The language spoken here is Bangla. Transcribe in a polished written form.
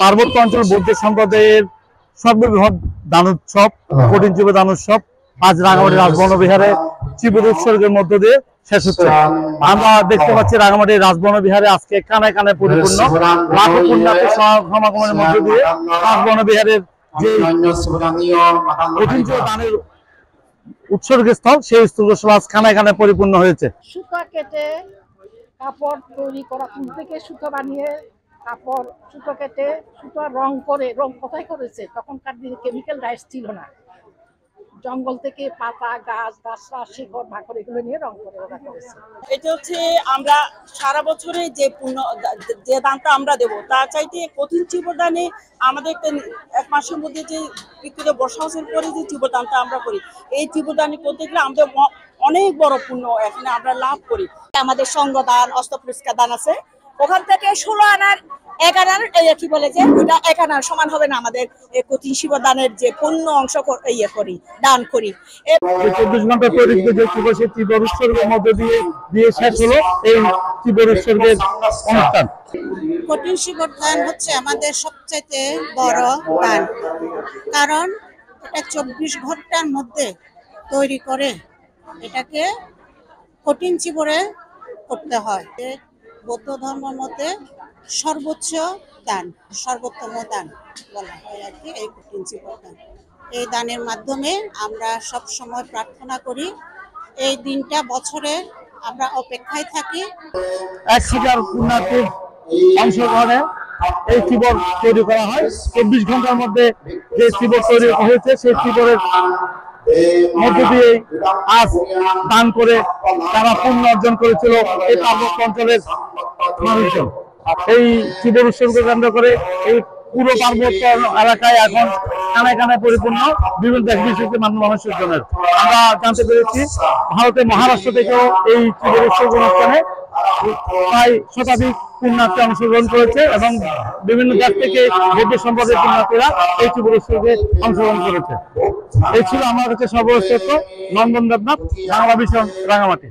পার্বত্য অঞ্চল বৌদ্ধ সম্প্রদায়ের সর্ববৃহৎ দানোৎসব কঠিন যুব দানোৎসব আজ রাঙামাটি রাজবনবিহারে চিবুর উৎসর্গের মধ্য দিয়ে শেষ হচ্ছে। আমরা দেখতে পাচ্ছি রাঙামাটি রাজবনবিহারে আজকে কানায় কানায় পরিপূর্ণ, লাখো পুণ্যার্থী সমাগমের মধ্য দিয়ে রাজবনবিহারের যে কঠিন যুব দানের উৎসর্গস্থল সেই স্থল আজ কানায় কানায় পরিপূর্ণ হয়েছে। সুতা কেটে কাপড় তৈরি করা, ফুল থেকে সুতো বানিয়ে কাপড় সুতো কেটে সুতো রং করে, রং কোথায় করেছে? তখনকার দিনে কেমিক্যাল ডাইস ছিল না, জঙ্গল থেকে পাতা গাছ গাছরা শিকড় ভাকড় এগুলো নিয়ে রং করে ওরা করেছে। এটা হচ্ছে আমরা সারা বছরে যে যে দানটা আমরা দেবো তার চাইতে কঠিন চিবদানে আমাদের এক মাসের মধ্যে যে বিক্রিত বর্ষা হাসিল করে যে চিবদানটা আমরা করি, এই চিবদানি করতে গেলে আমাদের অনেক বড় পুণ্য এখানে আমরা লাভ করি। আমাদের সঙ্গদান অস্ত্র পুরস্কার দান আছে, ওখান থেকে 16 আনার 1 আনার কি বলে যে ওটা 1 আনার সমান হবে না আমাদের কঠিন শিবদানের যে পূর্ণ অংশ করি দান করি। 24 ঘন্টা পরিচিত যে চিবর উৎসর্গের মধ্যে দিয়ে শেষ হলো এই চিবর উৎসর্গের অনুষ্ঠান। কঠিন শিবদান হচ্ছে আমাদের সবচাইতে বড় দান, কারণ এটা 24 ঘন্টার মধ্যে তৈরি করে এটাকে কঠিন চিবরে করতে হয়। বৌদ্ধ ধর্ম মতে সর্বোচ্চ দান, সর্বোত্তম দান বলা হয় আর কি এই কঠিন চিবর দান। এই দানের মাধ্যমে আমরা সব সময় প্রার্থনা করি, এই দিনটা বছরে আমরা অপেক্ষায় থাকি। 1000 পুণ্যার্থীর অংশগ্রহণে এই চিবর তৈরি করা হয়। 24 ঘন্টার মধ্যে যে চিবর তৈরি হয়েছে সেই চিবরের মধ্য দিয়ে আজ দান করে তারা পুণ্য অর্জন করেছিল এই পার্বত্য অঞ্চলের মানুষজন। এই চিবর উৎসর্গ কেন্দ্র করে এই পুরো পার্বত্য এলাকায় এখন কানায় কানায় পরিপূর্ণ বিভিন্ন দেশ বিদেশের মানুষের জন্য। আমরা জানতে পেরেছি ভারতের মহারাষ্ট্র থেকেও এই চিবর উৎসর্গ অনুষ্ঠানে প্রায় শতাধিক পুণ্যার্থী অংশগ্রহণ করেছে এবং বিভিন্ন দেশ থেকে বৌদ্ধ সম্প্রদায়ের পুণ্যার্থীরা এই চিবর উৎসর্গে অংশগ্রহণ করেছে। এই ছিল আমার কাছে সর্বশ্রেষ্ঠ। নন্দন দেবনাথ, বাংলা ভিশন, রাঙামাটি।